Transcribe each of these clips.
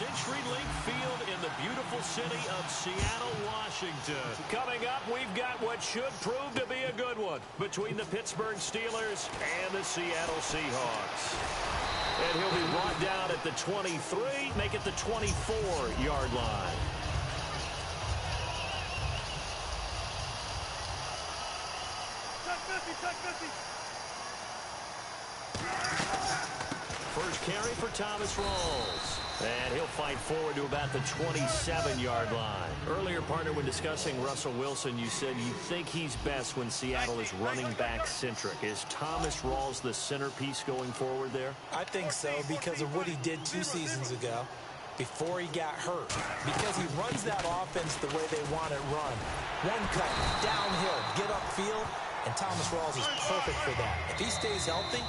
CenturyLink Field in the beautiful city of Seattle, Washington. Coming up, we've got what should prove to be a good one between the Pittsburgh Steelers and the Seattle Seahawks. And he'll be brought down at the 23, make it the 24-yard line. First carry for Thomas Rawls. And he'll fight forward to about the 27-yard line. Earlier, partner, when discussing Russell Wilson, you said you think he's best when Seattle is running back centric. Is Thomas Rawls the centerpiece going forward there? I think so, because of what he did 2 seasons ago before he got hurt. Because he runs that offense the way they want it run. One cut, downhill, get upfield, and Thomas Rawls is perfect for that. If he stays healthy,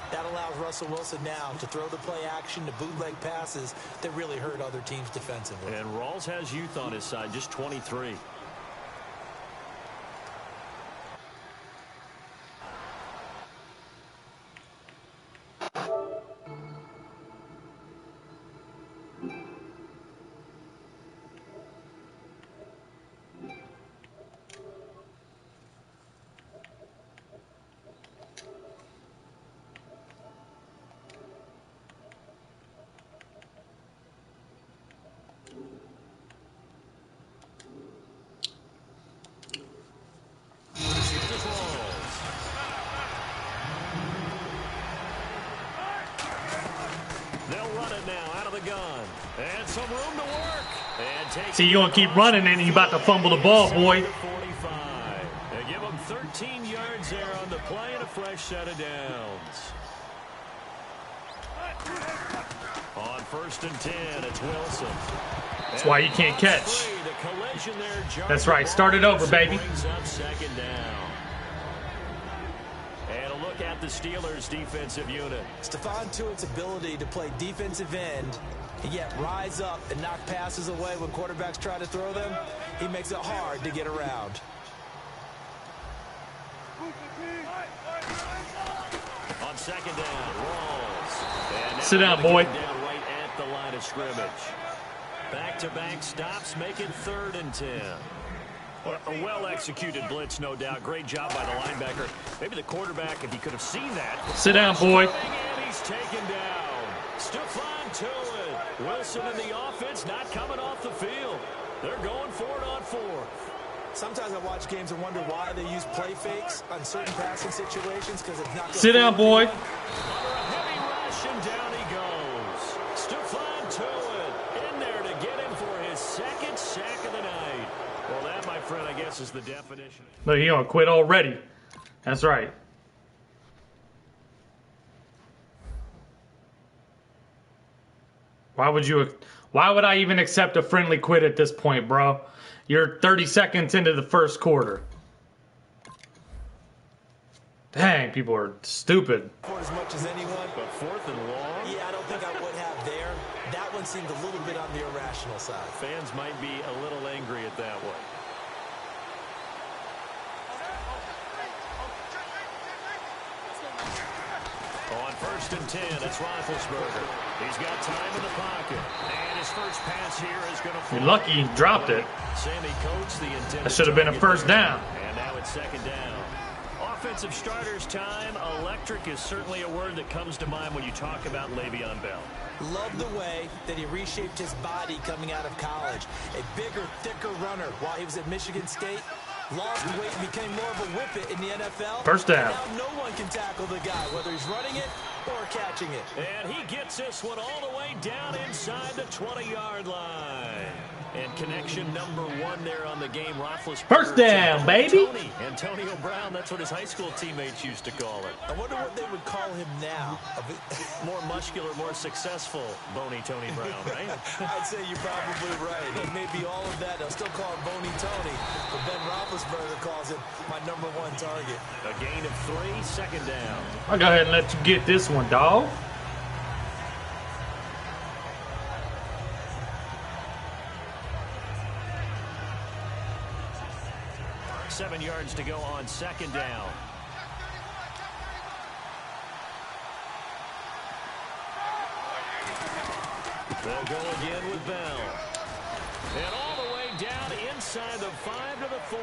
that allows Russell Wilson now to throw the play action, to bootleg passes that really hurt other teams defensively. And Rawls has youth on his side, just 23. See, you're going to keep running and you're about to fumble the ball, boy. They give him 13 yards there on the play and a fresh set of downs. On 1st and 10, it's Wilson. That's why you can't catch. That's right. Start it over, baby. Second down. And a look at the Steelers' defensive unit. Stephon Tuitt's ability to play defensive end and yet rise up and knock passes away when quarterbacks try to throw them, he makes it hard to get around. On 2nd down, Rawls. Sit down, boy. Down right at the line of scrimmage. Back-to-back stops make it 3rd and 10. A well-executed blitz, no doubt. Great job by the linebacker. Maybe the quarterback, if he could have seen that. Sit down, boy. And he's taken down. Stephon Tuitt. Wilson in the offense not coming off the field. They're going for it on 4th. Sometimes I watch games and wonder why they use play fakes on certain passing situations, because it's not. Sit down, boy. Under a heavy rush, and down he goes. Stephon Tuitt in there to get him for his 2nd sack of the night. Well, that, my friend, I guess is the definition. Look, you're going to quit already. That's right. Why would I even accept a friendly quit at this point, bro? You're 30 seconds into the 1st quarter. Dang, people are stupid. For as much as anyone, but 4th and long? Yeah, I don't think I would have there. That one seemed a little bit on the irrational side. Fans might be a little angry at that one. On 1st and 10, it's Roethlisberger. He's got time in the pocket. And his first pass here is going to fall. You're lucky he dropped it. Sammy Coates, the intended That should have been a 1st down. And now it's 2nd down. Offensive starters time. Electric is certainly a word that comes to mind when you talk about Le'Veon Bell. Love the way that he reshaped his body coming out of college. A bigger, thicker runner while he was at Michigan State. Lost weight and became more of a whippet in the NFL. 1st down. Now no one can tackle the guy, whether he's running it or catching it. And he gets this one all the way down inside the 20-yard line. And connection number 1 there on the game. Roethlisberger. 1st down, baby. Antonio Brown, that's what his high school teammates used to call it. I wonder what they would call him now. More muscular, more successful, bony Tony Brown, right? I'd say you're probably right. It may be all of that. They'll still call him Bony Tony. But Ben Roethlisberger calls him my number 1 target. A gain of 3, 2nd down. I'll go ahead and let you get this one, dog. 7 yards to go on 2nd down. They'll go again with Bell. And all the way down inside the 5 to the 4.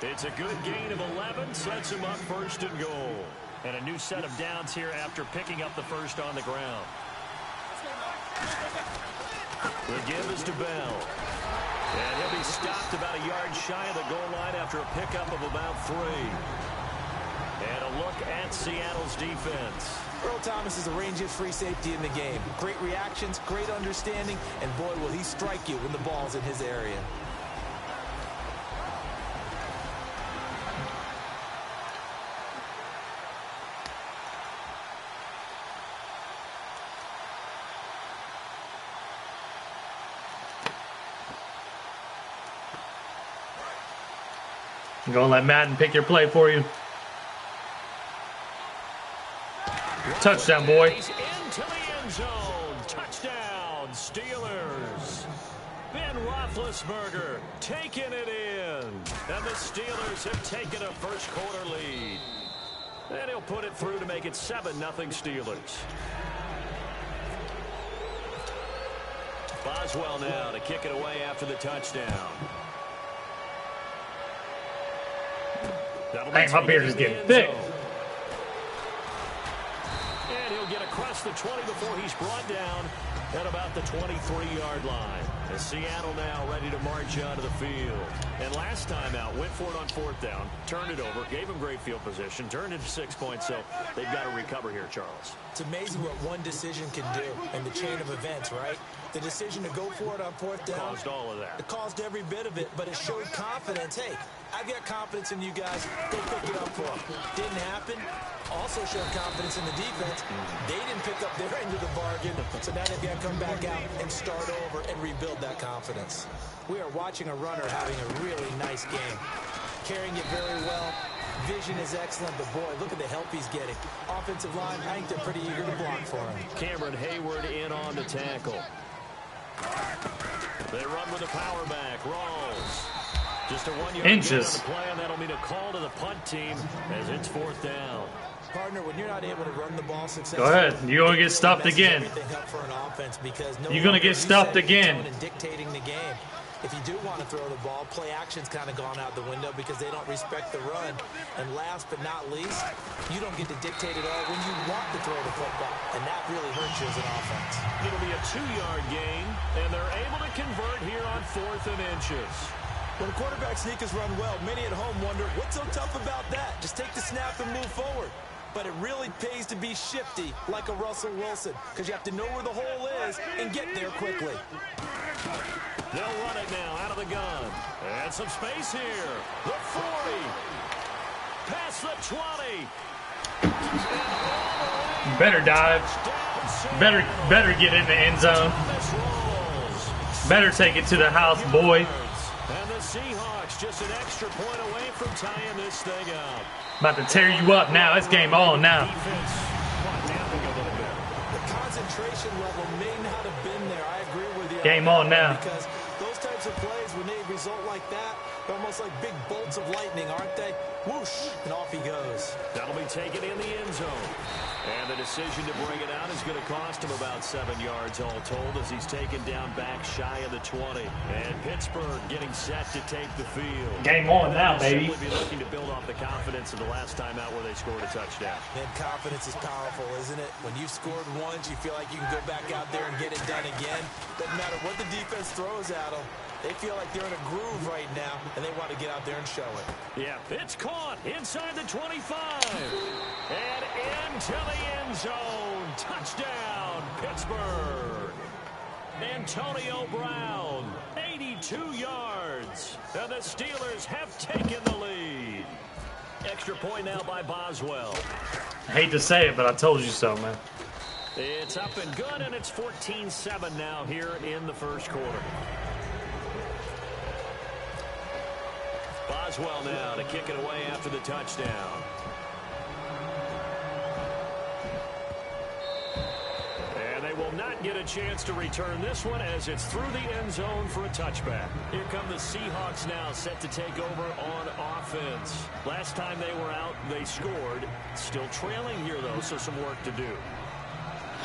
It's a good gain of 11. Sets him up first and goal. And a new set of downs here after picking up the first on the ground. The give is to Bell. And he'll be stopped about a yard shy of the goal line after a pickup of about 3. And a look at Seattle's defense. Earl Thomas is the rangiest free safety in the game. Great reactions, great understanding, and boy, will he strike you when the ball's in his area. I'm gonna let Madden pick your play for you. Touchdown, boy. Into the end zone. Touchdown, Steelers. Ben Roethlisberger taking it in. And the Steelers have taken a first quarter lead. And he'll put it through to make it 7-0 Steelers. Boswell now to kick it away after the touchdown. Dang, my beard is getting thick. And he'll get across the 20 before he's brought down at about the 23-yard line. As Seattle now ready to march onto the field. And last time out, went for it on 4th down, turned it over, gave him great field position, turned it to 6 points, so they've got to recover here, Charles. It's amazing what one decision can do in the chain of events, right? The decision to go for it on 4th down. Caused all of that. It caused every bit of it, but it showed confidence. Hey, I've got confidence in you guys. Go pick it up for them. Didn't happen. Also showed confidence in the defense. They didn't pick up their end of the bargain, so now they've got to come back out and start over and rebuild that confidence. We are watching a runner having a really nice game. Carrying it very well. Vision is excellent, but boy, look at the help he's getting. Offensive line, I think they're pretty eager to block for him. Cameron Hayward in on the tackle. They run with a power back. Rawls. Just a 1 yard inches. On the play, and that'll mean a call to the punt team as it's 4th down. Partner, when you're not able to run the ball successfully, Go ahead. You're going to get stuffed again. You're going to get stuffed again. Dictating the game. If you do want to throw the ball, play action's kind of gone out the window because they don't respect the run. And last but not least, you don't get to dictate it all when you want to throw the football. And that really hurts you as an offense. It'll be a 2-yard gain, and they're able to convert here on 4th and inches. When quarterback sneakers run well, many at home wonder, what's so tough about that? Just take the snap and move forward. But it really pays to be shifty like a Russell Wilson because you have to know where the hole is and get there quickly. They'll run it now out of the gun. And some space here. The 40. Past the 20. Better dive. Better get in the end zone. Better take it to the house, boy. And the Seahawks just an extra point away from tying this thing up. About to tear you up now. It's game on now. The concentration level may not have been there. I agree with you. Game on now. Because those types of plays, when they result like that, they're almost like big bolts of lightning, aren't they? Whoosh, and off he goes. That'll be taken in the end zone. And the decision to bring it out is going to cost him about 7 yards all told as he's taken down back shy of the 20. And Pittsburgh getting set to take the field. Game on now, baby. They'll be looking to build off the confidence of the last time out where they scored a touchdown. Man, confidence is powerful, isn't it? When you've scored once, you feel like you can go back out there and get it done again. Doesn't matter what the defense throws at them. They feel like they're in a groove right now, and they want to get out there and show it. Yeah, it's caught inside the 25. And into the end zone. Touchdown, Pittsburgh. Antonio Brown, 82 yards. And the Steelers have taken the lead. Extra point now by Boswell. I hate to say it, but I told you so, man. It's up and good, and it's 14-7 now here in the first quarter. Boswell now to kick it away after the touchdown. And they will not get a chance to return this one as it's through the end zone for a touchback. Here come the Seahawks now set to take over on offense. Last time they were out, they scored. Still trailing here, though, so some work to do.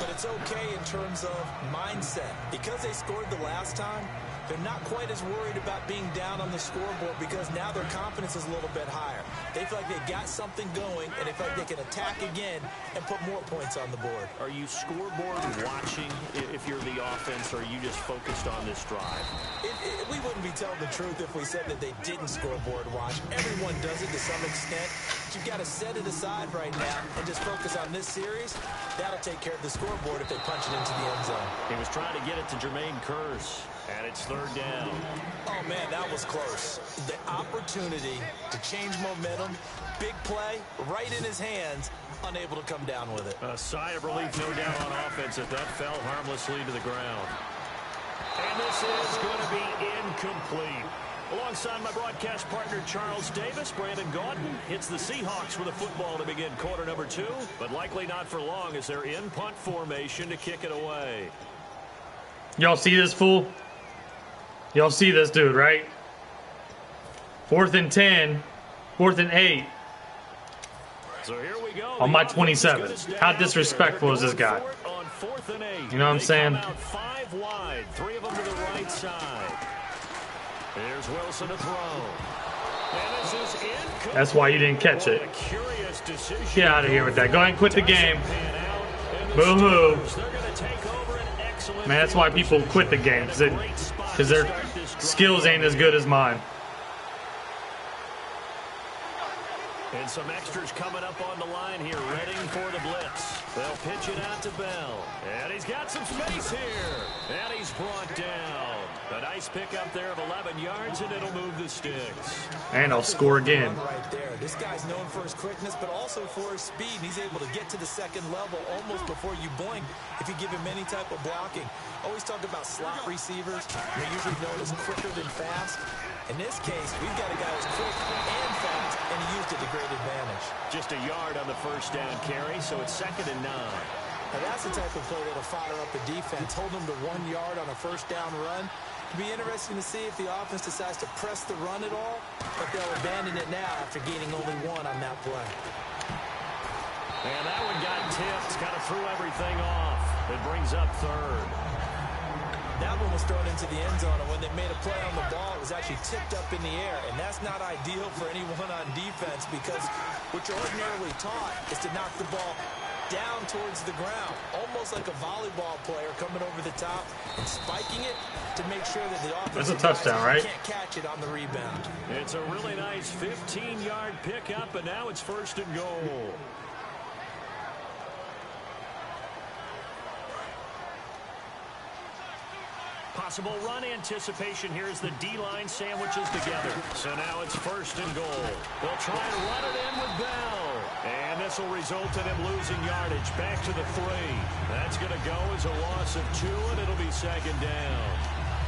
but it's okay in terms of mindset. Because they scored the last time, they're not quite as worried about being down on the scoreboard because now their confidence is a little bit higher. They feel like they got something going, and they feel like they can attack again and put more points on the board. Are you scoreboard watching if you're the offense, or are you just focused on this drive? We wouldn't be telling the truth if we said that they didn't scoreboard watch. Everyone does it to some extent. But you've got to set it aside right now and just focus on this series. That'll take care of the scoreboard if they punch it into the end zone. He was trying to get it to Jermaine Kearse, and it's third down. Oh, man, that was close. The opportunity to change momentum, big play, right in his hands, unable to come down with it. A sigh of relief, no doubt, on offense if that fell harmlessly to the ground. And this is going to be incomplete. Alongside my broadcast partner, Charles Davis, Brandon Gaudin hits the Seahawks with a football to begin quarter number 2, but likely not for long as they're in punt formation to kick it away. Y'all see this fool? Y'all see this dude, right? 4th and 10, 4th and 8. So here we go. On my 27. How disrespectful is this guy? On 4th and 8. You know what I'm saying? 5 wide, 3 of them to the right side. Here's Wilson to throw. And this is incomplete. That's why you didn't catch it. Get out of here with that. Go ahead and quit the game. Boo-hoo. Man, that's why people quit the game, because their skills ain't as good as mine. And some extras coming up on the line here, ready for the blitz. They'll pitch it out to Bell. And he's got some space here. And he's brought down. A nice pickup there of 11 yards, and it'll move the sticks. And I'll score again. Right there. This guy's known for his quickness, but also for his speed. He's able to get to the second level almost before you blink if you give him any type of blocking. Always talk about slot receivers. They're usually known as quicker than fast. In this case, we've got a guy who's quick and fast, and he used it to great advantage. Just a yard on the first down carry, so it's 2nd and 9. Now that's the type of play that'll fire up the defense. Hold them to 1 yard on a first down run. It'll be interesting to see if the offense decides to press the run at all, but they'll abandon it now after gaining only 1 on that play. And that one got tipped, kind of threw everything off. It brings up 3rd. That one was thrown into the end zone, and when they made a play on the ball, it was actually tipped up in the air, and that's not ideal for anyone on defense because what you're ordinarily taught is to knock the ball down towards the ground, almost like a volleyball player coming over the top and spiking it to make sure that the offense That's a touchdown, right? Can't catch it on the rebound. It's a really nice 15-yard pickup, and now it's 1st and goal. Possible run anticipation here as the D-line sandwiches together. So now it's 1st and goal. They'll try and run it in with Bell. And this will result in him losing yardage back to the 3. That's going to go as a loss of 2, and it'll be 2nd down.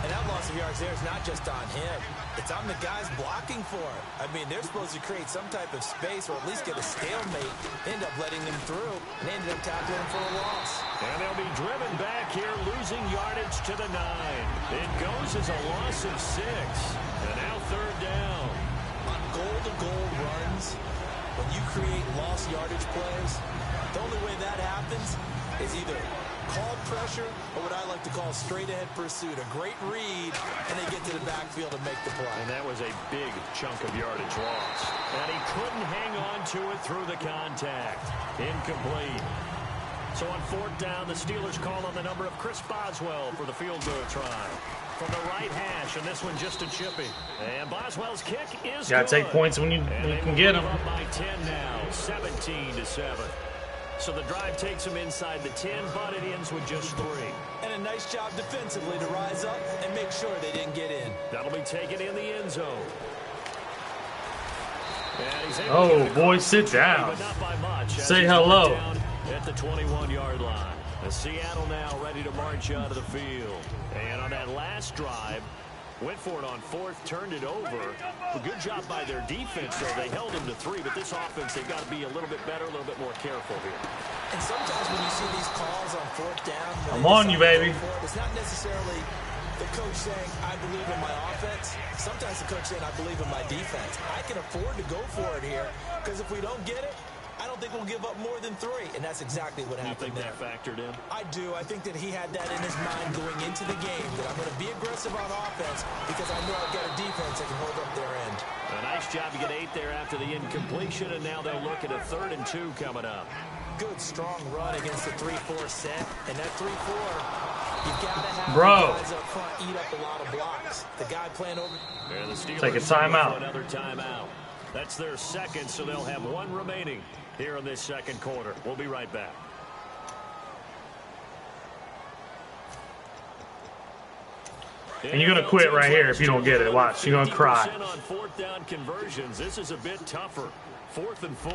And that loss of yards there is not just on him. It's on the guys blocking for it. I mean, they're supposed to create some type of space or at least get a stalemate. They end up letting them through, and they ended up tackling him for a loss. And they'll be driven back here, losing yardage to the 9. It goes as a loss of 6. And now 3rd down. On goal-to-goal runs, when you create lost yardage plays, the only way that happens is either called pressure or what I like to call straight-ahead pursuit. A great read, and they get to the backfield and make the play. And that was a big chunk of yardage lost. And he couldn't hang on to it through the contact. Incomplete. So on 4th down, the Steelers call on the number of Chris Boswell for the field goal try. From the right hash, and this one just a chippy. And Boswell's kick is Gotta take points when you can get them. Up by 10 now, 17-7. So the drive takes him inside the 10, but it ends with just 3. And a nice job defensively to rise up and make sure they didn't get in. That'll be taken in the end zone. Oh, boy, sit down. Say hello. At the 21-yard line. Seattle now ready to march out of the field. And on that last drive, went for it on 4th, turned it over. A good job by their defense, though. They held them to 3, but this offense, they've got to be a little bit better, a little bit more careful here. And sometimes when you see these calls on 4th down, I'm on you, baby. It's not necessarily the coach saying, I believe in my offense. Sometimes the coach saying, I believe in my defense. I can afford to go for it here, because if we don't get it, I don't don't think we'll give up more than 3, and that's exactly what happened there. You think that factored in? I do. I think that he had that in his mind going into the game, that I'm going to be aggressive on offense because I know I've got a defense that can hold up their end. A nice job to get 8 there after the incompletion, and now they'll look at a 3rd and 2 coming up. Good, strong run against the 3-4 set, and that 3-4, you've got to have the guys up front eat up a lot of blocks. The guy playing over... Take a timeout. Another timeout. That's their 2nd, so they'll have 1 remaining here in this 2nd quarter. We'll be right back. And you're going to quit right here if you don't get it. Watch. You're going to cry. On 4th down conversions. This is a bit tougher. 4th and 4.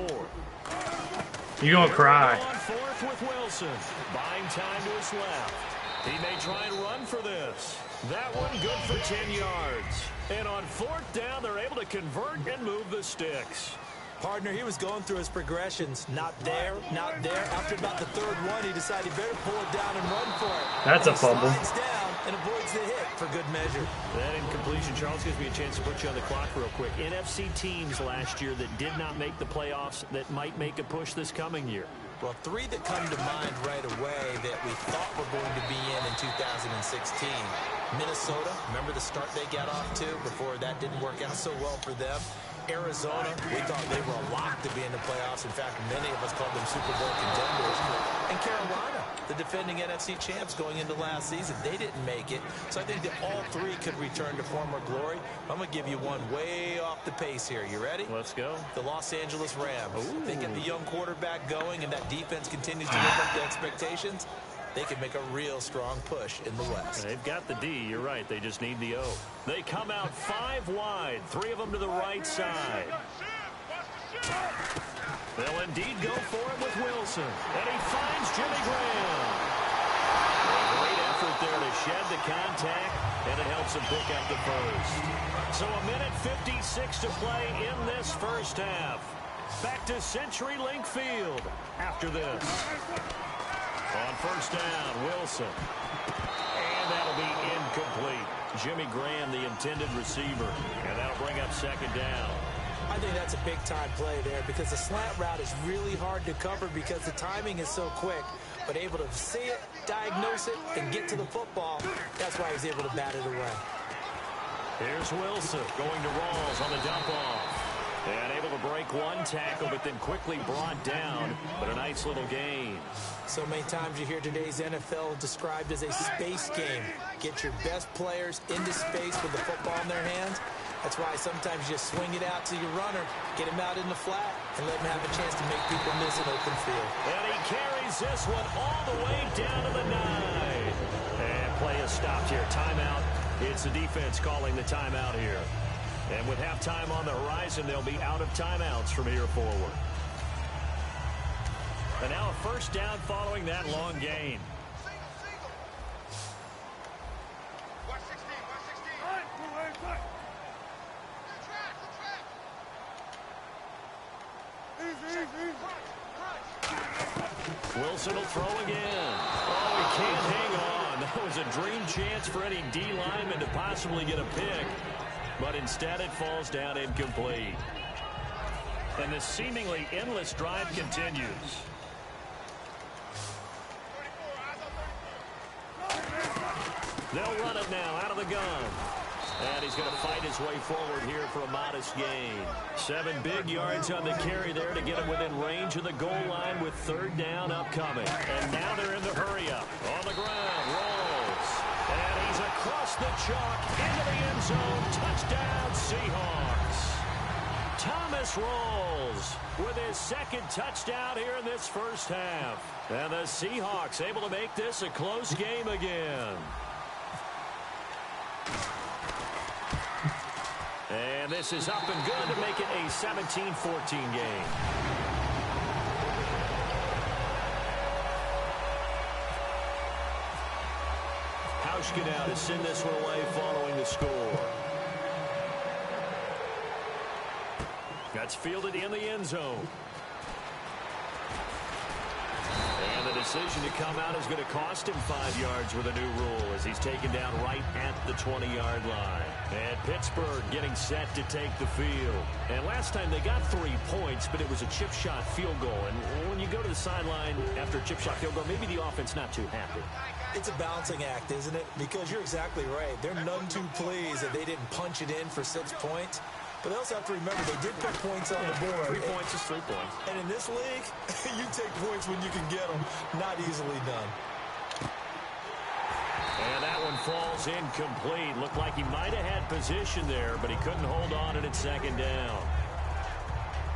You're going to cry. On 4th with Wilson. Buying time to his left. He may try and run for this. That one good for 10 yards. And on 4th down, they're able to convert and move the sticks. Partner, he was going through his progressions. Not there, not there. After about the 3rd one, he decided he better pull it down and run for it. That's a fumble. He slides down and avoids the hit for good measure. That incompletion, Charles, gives me a chance to put you on the clock real quick. NFC teams last year that did not make the playoffs that might make a push this coming year. Well, 3 that come to mind right away that we thought were going to be in 2016. Minnesota, remember the start they got off to before that didn't work out so well for them? Arizona, we thought they were a lock to be in the playoffs. In fact, many of us called them Super Bowl contenders. And Carolina, the defending NFC champs going into last season, they didn't make it. So I think that all 3 could return to former glory. I'm going to give you one way off the pace here. You ready? Let's go. The Los Angeles Rams. Ooh. They get the young quarterback going, and that defense continues to live up to expectations. They can make a real strong push in the West. They've got the D. You're right. They just need the O. They come out 5 wide. 3 of them to the right side. They'll indeed go for it with Wilson. And he finds Jimmy Graham. A great effort there to shed the contact, and it helps him pick up the first. So a minute 56 to play in this first half. Back to CenturyLink Field after this. On 1st down, Wilson. And that'll be incomplete. Jimmy Graham, the intended receiver. And that'll bring up 2nd down. I think that's a big-time play there because the slant route is really hard to cover because the timing is so quick. But able to see it, diagnose it, and get to the football, that's why he's able to bat it away. Here's Wilson going to Rawls on the dump-off. And able to break 1 tackle, but then quickly brought down. But a nice little gain. So many times you hear today's NFL described as a space game. Get your best players into space with the football in their hands. That's why sometimes you just swing it out to your runner, get him out in the flat, and let him have a chance to make people miss an open field. And he carries this one all the way down to the 9. And play is stopped here. Timeout. It's the defense calling the timeout here. And with halftime on the horizon, they'll be out of timeouts from here forward. And now a 1st down following that long gain. Wilson will throw again. Oh, he can't hang on. That was a dream chance for any D lineman to possibly get a pick. But instead it falls down incomplete. And the seemingly endless drive continues. They'll run it now out of the gun. And he's going to fight his way forward here for a modest gain. 7 big yards on the carry there to get him within range of the goal line with 3rd down upcoming. And now they're in the hurry-up. On the ground, rolls. And he's across the chalk into the end zone. Touchdown, Seahawks. Thomas Rawls with his 2nd touchdown here in this first half. And the Seahawks able to make this a close game again. And this is up and good to make it a 17-14 game. Hauschka now to send this one away following the score. That's fielded in the end zone. And the decision to come out is going to cost him 5 yards with a new rule as he's taken down right at the 20-yard line. And Pittsburgh getting set to take the field. And last time they got 3 points, but it was a chip shot field goal. And when you go to the sideline after a chip shot field goal, maybe the offense not too happy. It's a balancing act, isn't it? Because you're exactly right. They're none too pleased that they didn't punch it in for 6 points. But they also have to remember they did put points on the board. 3 points is 3 points. And in this league, you take points when you can get them. Not easily done. And that one falls incomplete. Looked like he might have had position there, but he couldn't hold on to it at second down.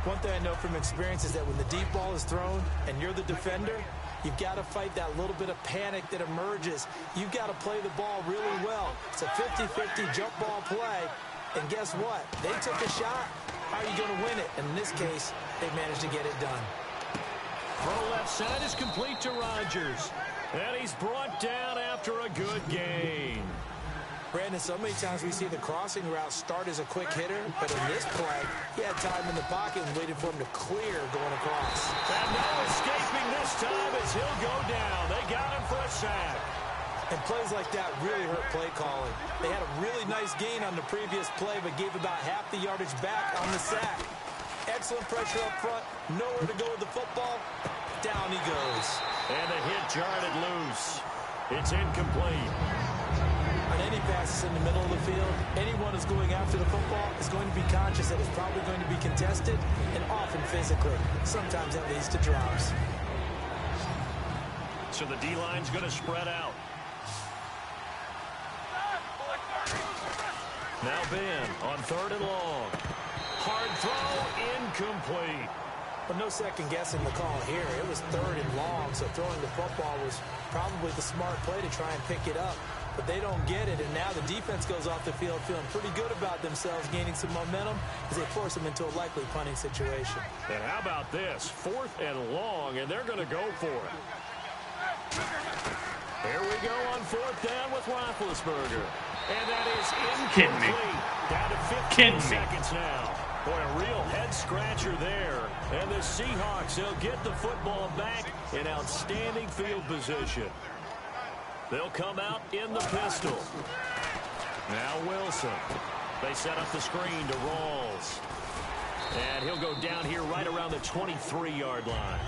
One thing I know from experience is that when the deep ball is thrown and you're the defender, you've got to fight that little bit of panic that emerges. You've got to play the ball really well. It's a 50-50 jump ball play. And guess what? They took a shot. How are you going to win it? And in this case, they managed to get it done. Throw left side is complete to Rodgers. And he's brought down after a good gain. Brandon, so many times we see the crossing route start as a quick hitter, but in this play, he had time in the pocket and waited for him to clear going across. And no escaping this time as he'll go down. They got him for a sack. And plays like that really hurt play calling. They had a really nice gain on the previous play, but gave about half the yardage back on the sack. Excellent pressure up front. Nowhere to go with the football. Down he goes. And the hit jarred it loose. It's incomplete. On any passes in the middle of the field, anyone who's going after the football is going to be conscious that it's probably going to be contested, and often physically. Sometimes that leads to drops. So the D-line's going to spread out. Now Ben on 3rd and long. Hard throw, incomplete. But no second guessing the call here. It was 3rd and long, so throwing the football was probably the smart play to try and pick it up. But they don't get it, and now the defense goes off the field feeling pretty good about themselves, gaining some momentum as they force them into a likely punting situation. And how about this? 4th and long, and they're going to go for it. Here we go on 4th down with Roethlisberger. And that is incomplete. Down to 15 seconds now. Boy, a real head-scratcher there. And the Seahawks, they'll get the football back in outstanding field position. They'll come out in the pistol. Now Wilson. They set up the screen to Rawls. And he'll go down here right around the 23-yard line.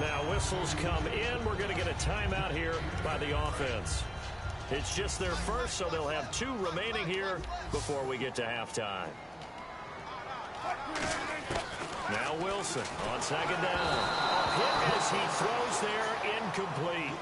Now whistles come in. We're going to get a timeout here by the offense. It's just their first, so they'll have 2 remaining here before we get to halftime. Now Wilson on 2nd down. Hit as he throws there, incomplete.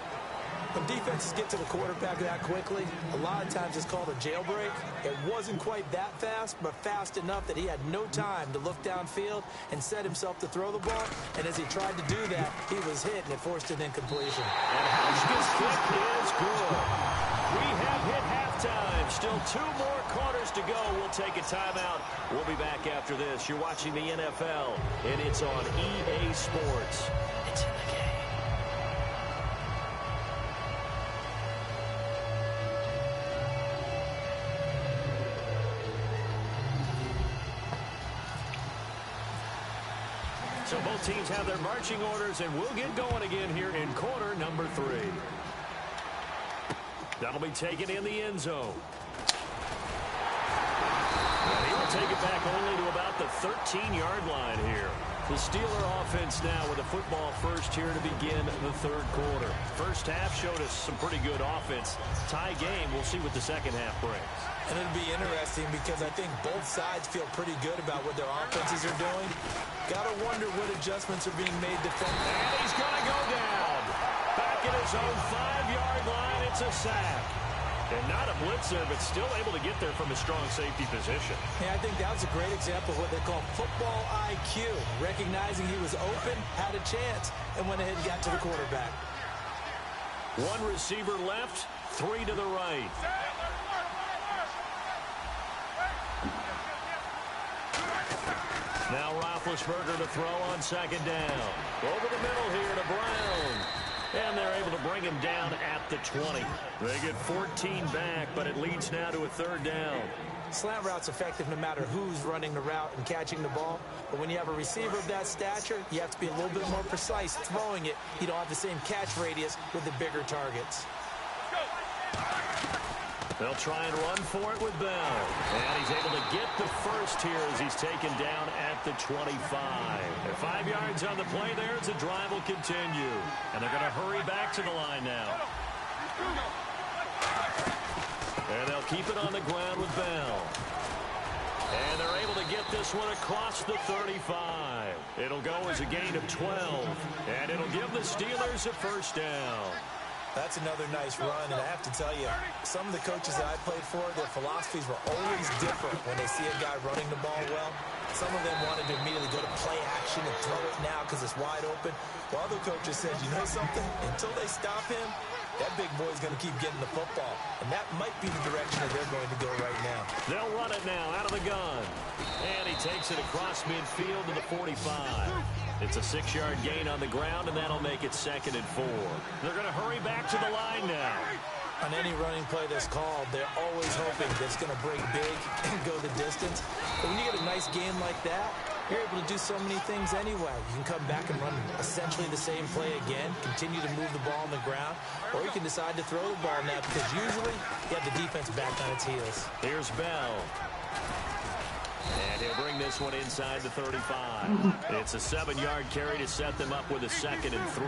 When defenses get to the quarterback that quickly, a lot of times it's called a jailbreak. It wasn't quite that fast, but fast enough that he had no time to look downfield and set himself to throw the ball. And as he tried to do that, he was hit, and it forced an incompletion. And Hauschka's kick is good. We have hit halftime. Still 2 more quarters to go. We'll take a timeout. We'll be back after this. You're watching the NFL, and it's on EA Sports. It's in the game. So both teams have their marching orders, and we'll get going again here in quarter number 3. That'll be taken in the end zone. And he will take it back only to about the 13-yard line here. The Steeler offense now with the football first here to begin the 3rd quarter. First half showed us some pretty good offense. Tie game. We'll see what the second half brings. And it'll be interesting because I think both sides feel pretty good about what their offenses are doing. Got to wonder what adjustments are being made defensively. And he's going to go down. Back at his own 5-yard line, it's a sack. And not a blitzer, but still able to get there from a strong safety position. Yeah, I think that was a great example of what they call football IQ. Recognizing he was open, had a chance, and went ahead and got to the quarterback. 1 receiver left, 3 to the right. Now Roethlisberger to throw on 2nd down. Over the middle here to Brown. And they're able to bring him down at the 20. They get 14 back, but it leads now to a third down. Slant route's effective no matter who's running the route and catching the ball. But when you have a receiver of that stature, you have to be a little bit more precise throwing it. You don't have the same catch radius with the bigger targets. They'll try and run for it with Bell. And he's able to get the first here as he's taken down at the 25. At 5 yards on the play there as the drive will continue. And they're going to hurry back to the line now. And they'll keep it on the ground with Bell. And they're able to get this one across the 35. It'll go as a gain of 12. And it'll give the Steelers a first down. That's another nice run, and I have to tell you, some of the coaches that I played for, their philosophies were always different when they see a guy running the ball well. Some of them wanted to immediately go to play action and throw it now because it's wide open. While other coaches said, you know something? Until they stop him, that big boy's going to keep getting the football. And that might be the direction that they're going to go right now. They'll run it now out of the gun. And he takes it across midfield to the 45. It's a 6-yard gain on the ground, and that'll make it 2nd and 4. They're going to hurry back to the line now. On any running play that's called, they're always hoping that it's going to break big and go the distance. But when you get a nice game like that, you're able to do so many things anyway. You can come back and run essentially the same play again, continue to move the ball on the ground, or you can decide to throw the ball now because usually you have the defense back on its heels. Here's Bell. And he'll bring this one inside the 35. It's a 7-yard carry to set them up with a 2nd and 3.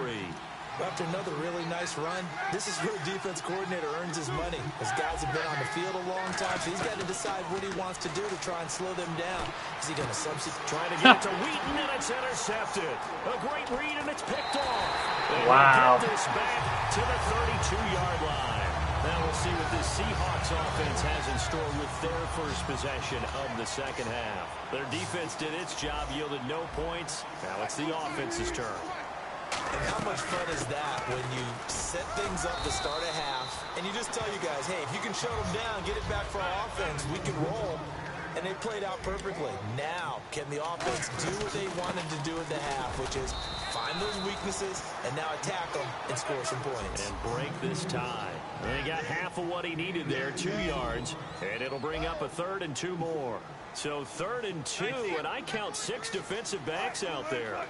After another really nice run, this is where a defense coordinator earns his money. His guys have been on the field a long time, so he's got to decide what he wants to do to try and slow them down. Is he going to substitute? Trying to get it to Wheaton, and it's intercepted. A great read, and it's picked off. And wow. Get this back to the 32-yard line. Now we'll see what this Seahawks offense has in store with their first possession of the second half. Their defense did its job, yielded no points. Now it's the offense's turn. And how much fun is that when you set things up to start a half, and you just tell you guys, hey, if you can shut them down, get it back for our offense, we can roll. And they played out perfectly. Now, can the offense do what they wanted to do at the half, which is find those weaknesses and now attack them and score some points. And break this tie. And he got half of what he needed there, 2 yards, and it'll bring up a 3rd and 2 more. So 3rd and 2, and I count 6 defensive backs out there.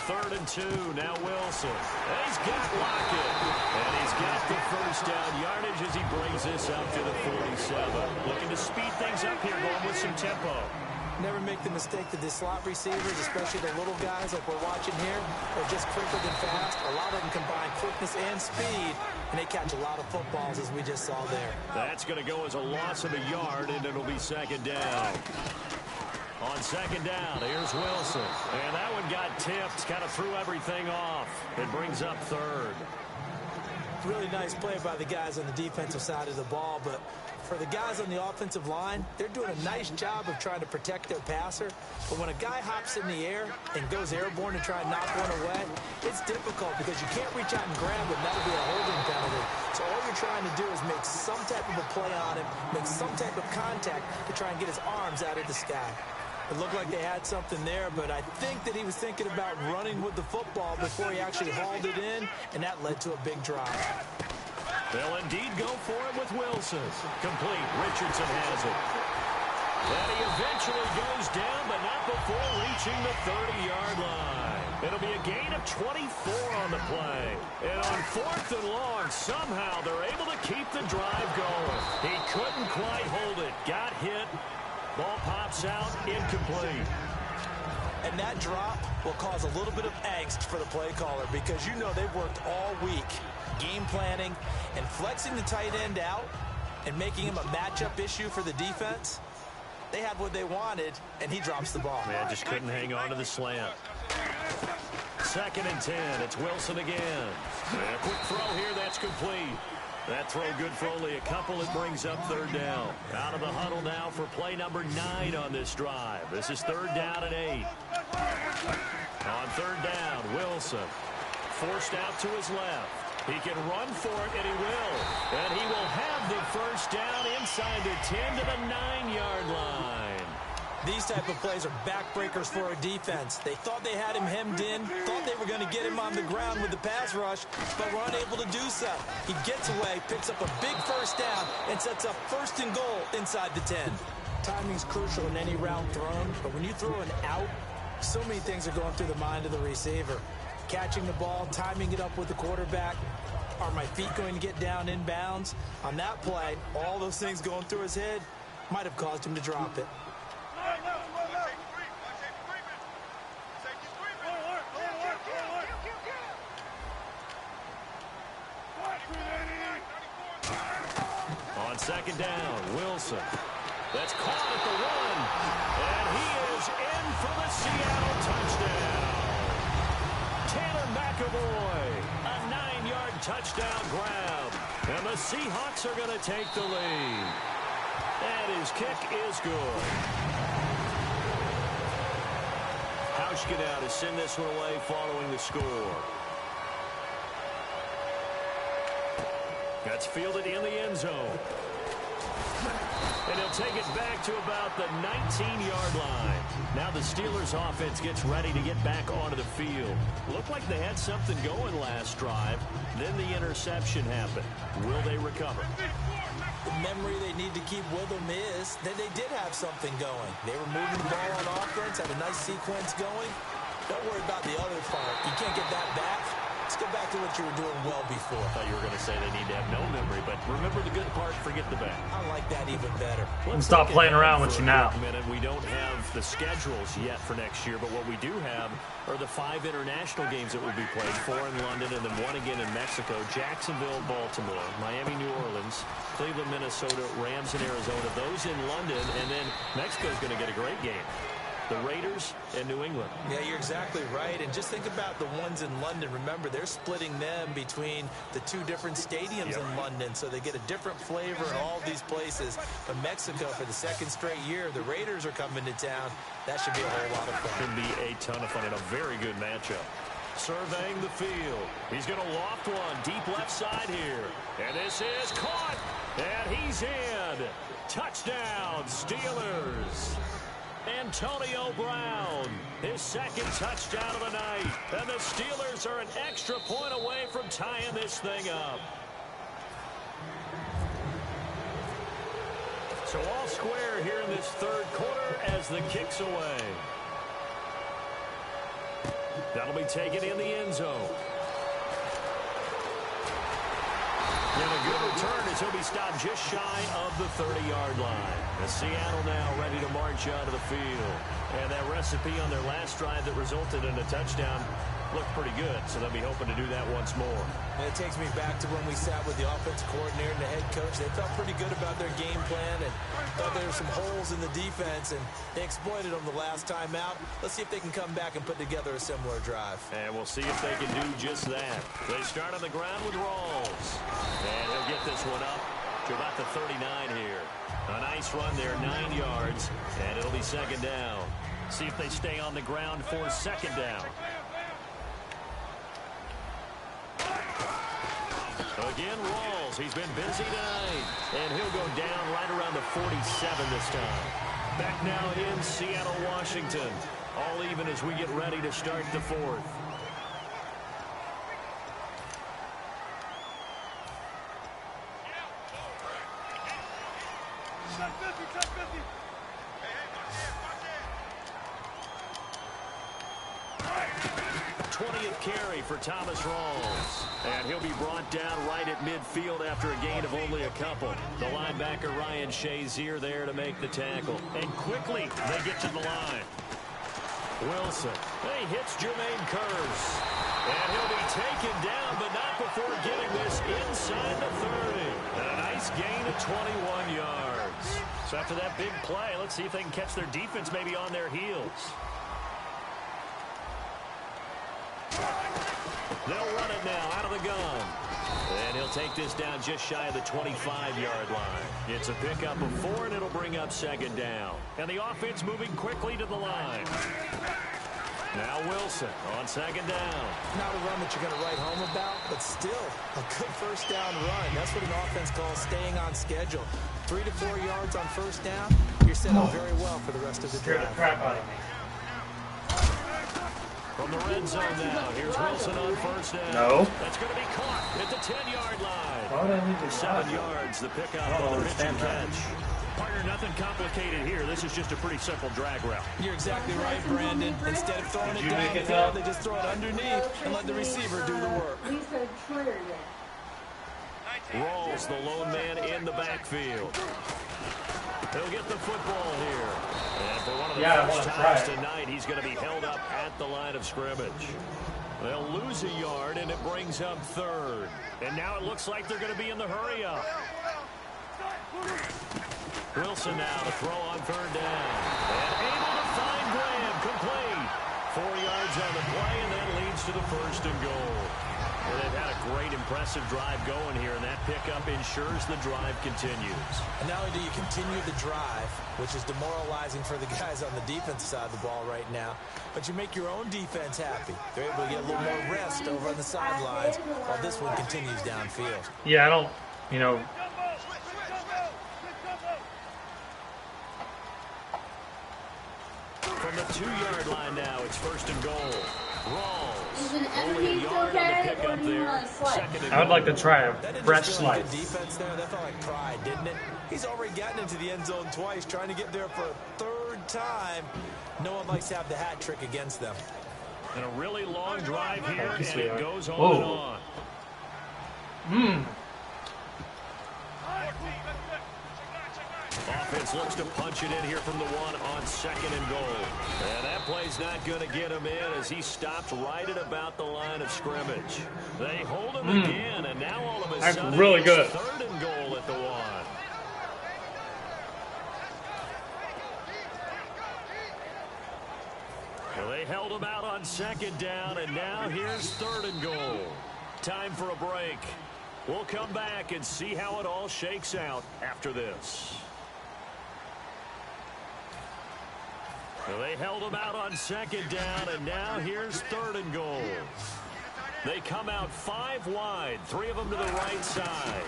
3rd and 2, now Wilson. And he's got Lockett. And he's got the first down yardage as he brings this up to the 47. Looking to speed things up here, going with some tempo. Never make the mistake that the slot receivers, especially the little guys like we're watching here, are just quicker than fast. A lot of them combine quickness and speed, and they catch a lot of footballs as we just saw there. That's going to go as a loss of a yard, and it'll be 2nd down. On 2nd down, here's Wilson. And that one got tipped, kind of threw everything off. It brings up 3rd. Really nice play by the guys on the defensive side of the ball, but for the guys on the offensive line, they're doing a nice job of trying to protect their passer. But when a guy hops in the air and goes airborne to try and knock one away, it's difficult because you can't reach out and grab him. That'll be a holding penalty. So all you're trying to do is make some type of a play on him, make some type of contact to try and get his arms out of the sky. It looked like they had something there, but I think that he was thinking about running with the football before he actually hauled it in, and that led to a big drop. They'll indeed go for it with Wilson. Complete. Richardson has it. And he eventually goes down, but not before reaching the 30-yard line. It'll be a gain of 24 on the play. And on 4th and long, somehow they're able to keep the drive going. He couldn't quite hold it. Got hit. Ball pops out, incomplete. And that drop will cause a little bit of angst for the play caller because you know they've worked all week game planning and flexing the tight end out and making him a matchup issue for the defense. They had what they wanted, and he drops the ball. Man, just couldn't hang on to the slant. 2nd and 10. It's Wilson again. And a quick throw here. That's complete. That throw good for only a couple. It brings up 3rd down. Out of the huddle now for play number 9 on this drive. This is 3rd down and 8. On 3rd down, Wilson forced out to his left. He can run for it, and he will. And he will have the first down inside the 10 to the 9-yard line. These type of plays are backbreakers for a defense. They thought they had him hemmed in, thought they were going to get him on the ground with the pass rush, but were unable to do so. He gets away, picks up a big first down, and sets up 1st and goal inside the 10. Timing's crucial in any route thrown, but when you throw an out, so many things are going through the mind of the receiver. Catching the ball, timing it up with the quarterback. Are my feet going to get down in bounds? On that play, all those things going through his head might have caused him to drop it. On 2nd down, Wilson. That's caught at the 1. And he is in for the Seattle touchdown. Tanner McAvoy, a 9-yard touchdown grab. And the Seahawks are going to take the lead. And his kick is good. Hauschka to send this one away following the score. That's fielded in the end zone. And he'll take it back to about the 19-yard line. Now the Steelers offense gets ready to get back onto the field. Looked like they had something going last drive. Then the interception happened. Will they recover? The memory they need to keep with them is that they did have something going. They were moving the ball on offense, had a nice sequence going. Don't worry about the other part. You can't get that back. Let's go back to what you were doing well before. I thought you were going to say they need to have no memory, but remember the good part, forget the bad. I like that even better. Let's stop playing around with you now. We don't have the schedules yet for next year, but what we do have are the 5 international games that will be played, 4 in London and then 1 again in Mexico, Jacksonville, Baltimore, Miami, New Orleans, Cleveland, Minnesota, Rams, and Arizona. Those in London, and then Mexico's going to get a great game. The Raiders and New England. Yeah, you're exactly right. And just think about the ones in London. Remember, they're splitting them between the 2 different stadiums in London, so they get a different flavor in all these places. But Mexico, for the 2nd straight year, the Raiders are coming to town. That should be a whole lot of fun. Should be a ton of fun and a very good matchup. Surveying the field. He's going to loft one deep left side here. And this is caught. And he's in. Touchdown, Steelers. Antonio Brown, his 2nd touchdown of the night. And the Steelers are an extra point away from tying this thing up. So all square here in this 3rd quarter as the kick's away. That'll be taken in the end zone. And a good return as he'll be stopped just shy of the 30-yard line. The Seattle now ready to march onto the field. And that recipe on their last drive that resulted in a touchdown looked pretty good, so they'll be hoping to do that once more. And it takes me back to when we sat with the offensive coordinator and the head coach. They felt pretty good about their game plan and thought there were some holes in the defense, and they exploited them the last time out. Let's see if they can come back and put together a similar drive. And we'll see if they can do just that. They start on the ground with Rawls. And he'll get this one up to about the 39 here. A nice run there, 9 yards, and it'll be 2nd down. See if they stay on the ground for 2nd down. Again, Rawls. He's been busy tonight. And he'll go down right around the 47 this time. Back now in Seattle, Washington. All even as we get ready to start the 4th. Carry for Thomas Rawls. And he'll be brought down right at midfield after a gain of only a couple. The linebacker Ryan Shazier there to make the tackle. And quickly they get to the line. Wilson. He hits Jermaine Kearse. And he'll be taken down, but not before getting this inside the 30. And a nice gain of 21 yards. So after that big play, let's see if they can catch their defense maybe on their heels. They'll run it now out of the gun. And he'll take this down just shy of the 25-yard line. It's a pickup of 4, and it'll bring up 2nd down. And the offense moving quickly to the line. Now Wilson on second down. Not a run that you're going to write home about, but still a good first down run. That's what an offense calls staying on schedule. 3 to 4 yards on first down, you're set up very well for the rest of the drive. Scared the crap out of me. From the red zone now, here's Wilson on first down. No. That's going to be caught at the 10-yard line. Why would I leave it 7 yards, the pickup on the pitch and catch. Partner, nothing complicated here. This is just a pretty simple drag route. You're exactly right, Brandon. Instead of throwing it downfield, they just throw it underneath and let the receiver do the work. Rolls the lone man in the backfield. He'll get the football here. And for one of the first times tonight, he's going to be held up at the line of scrimmage. They'll lose a yard, and it brings up third. And now it looks like they're going to be in the hurry-up. Wilson now to throw on third down. And able to find Graham, complete. 4 yards on the play, and that leads to the first and goal. Well, they've had a great, impressive drive going here, and that pickup ensures the drive continues. And not only do you continue the drive, which is demoralizing for the guys on the defensive side of the ball right now, but you make your own defense happy. They're able to get a little more rest over on the sidelines while this one continues downfield. Yeah, I don't, you know. From the 2-yard line now, it's first and goal. Is an enemy still carrying it, or do you want to slide? I would like to try a fresh slice. Good defense there. That felt like pride, didn't it? He's already gotten into the end zone twice, trying to get there for a third time. No one likes to have the hat trick against them. And a really long drive here, and it goes on Whoa. and on. Offense looks to punch it in here from the 1 on second and goal. And that play's not going to get him in as he stopped right at about the line of scrimmage. They hold him again, and now all of a That's sudden really it's good. third and goal at the 1. Well, they held him out on second down, and now here's third and goal. Time for a break. We'll come back and see how it all shakes out after this. Well, they held him out on second down, and now here's third and goal. They come out 5 wide, 3 of them to the right side.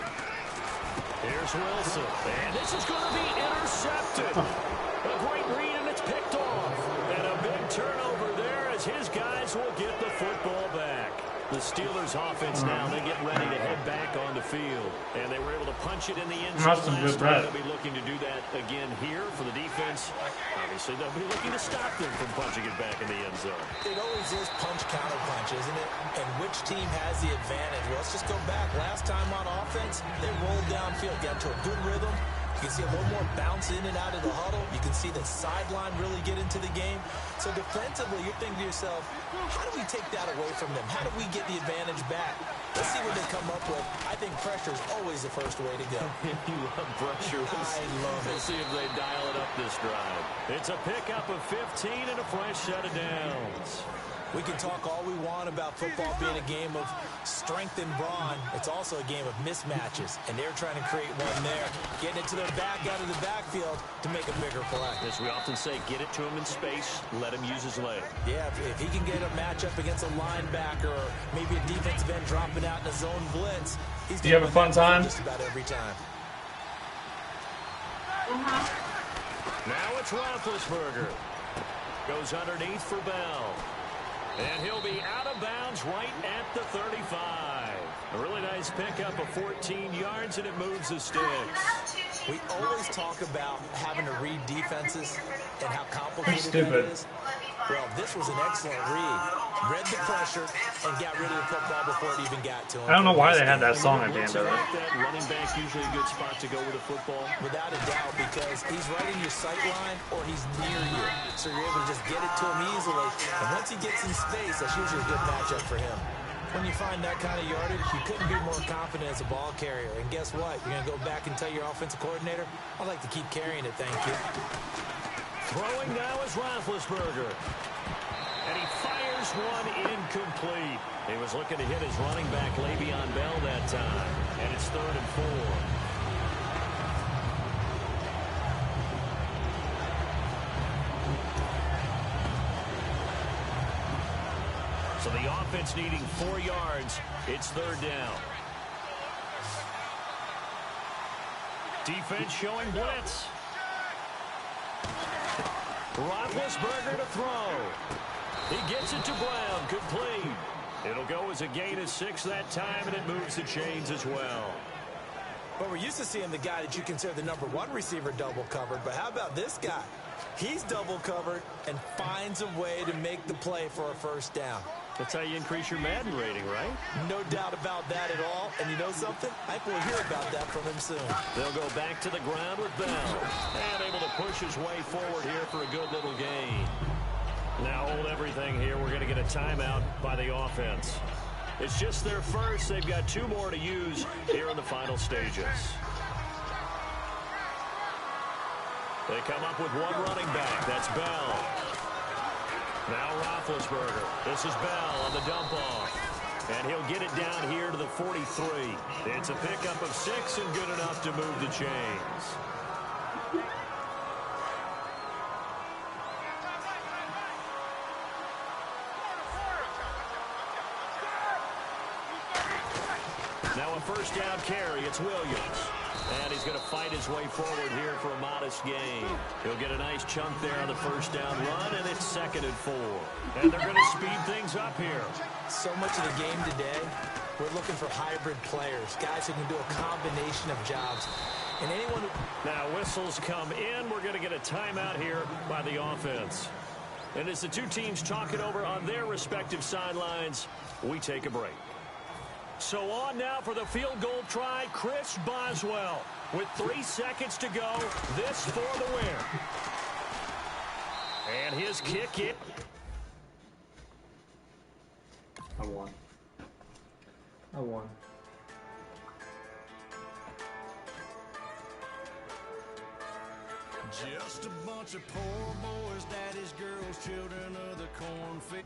Here's Wilson, and this is going to be intercepted. A great read, and it's picked off. And a big turnover there as his guys will get the football back. The Steelers offense now, they get ready to head back on the field. And they were able to punch it in the end zone last time. They'll be looking to do that again here for the defense. Obviously, they'll be looking to stop them from punching it back in the end zone. It always is punch-counter-punch, isn't it? And which team has the advantage? Well, let's just go back. Last time on offense, they rolled downfield, got into a good rhythm. You can see a little more bounce in and out of the huddle. You can see the sideline really get into the game. So defensively, you're thinking to yourself, how do we take that away from them? How do we get the advantage back? Let's see what they come up with. I think pressure is always the first way to go. You love pressure. I love it. We'll see if they dial it up this drive. It's a pickup of 15 and a fresh set of downs. We can talk all we want about football being a game of strength and brawn. It's also a game of mismatches, and they're trying to create one there, getting it to their back out of the backfield to make a bigger play. As we often say, get it to him in space, let him use his leg. Yeah, if he can get a matchup against a linebacker or maybe a defensive end dropping out in a zone blitz, he's Do you have a fun time? Just about every time. Now it's Roethlisberger. Goes underneath for Bell. And he'll be out of bounds right at the 35. A really nice pickup of 14 yards, and it moves the sticks. We always talk about having to read defenses and how complicated Stupid. that is. Well, this was an excellent read. Read the pressure and got rid of the football before it even got to him. I don't know why they had that song at the end of it. Like that, running back usually a good spot to go with a football. Without a doubt, because he's right in your sight line or he's near you. So you're able to just get it to him easily. And once he gets in space, that's usually a good matchup for him. When you find that kind of yardage, you couldn't be more confident as a ball carrier. And guess what? You're going to go back and tell your offensive coordinator, I'd like to keep carrying it, thank you. Throwing now is Roethlisberger. And he fires one incomplete. He was looking to hit his running back, Le'Veon Bell, that time. And it's 3rd and 4. So the offense needing 4 yards. It's 3rd down. Defense showing blitz. Roethlisberger to throw. He gets it to Brown. Complete. It'll go as a gain of 6 that time, and it moves the chains as well. Well, we're used to seeing the guy that you consider the #1 receiver double covered, but how about this guy? He's double covered and finds a way to make the play for a 1st down. That's how you increase your Madden rating, right? No doubt about that at all. And you know something? I think we'll hear about that from him soon. They'll go back to the ground with Bell. And able to push his way forward here for a good little gain. Now hold everything here. We're going to get a timeout by the offense. It's just their first. They've got 2 more to use here in the final stages. They come up with 1 running back. That's Bell. Now Roethlisberger. This is Bell on the dump off. And he'll get it down here to the 43. It's a pickup of 6 and good enough to move the chains. Now a 1st down carry. It's Williams. And he's going to fight his way forward here for a modest gain. He'll get a nice chunk there on the 1st down run, and it's 2nd and 4. And they're going to speed things up here. So much of the game today, we're looking for hybrid players, guys who can do a combination of jobs. And anyone who... Now whistles come in. We're going to get a timeout here by the offense. And as the 2 teams talk it over on their respective sidelines, we take a break. So on now for the field goal try, Chris Boswell. With 3 seconds to go, this for the win. And his kick it. I won. Just a bunch of poor boys, daddy's girls, children of the cornfield.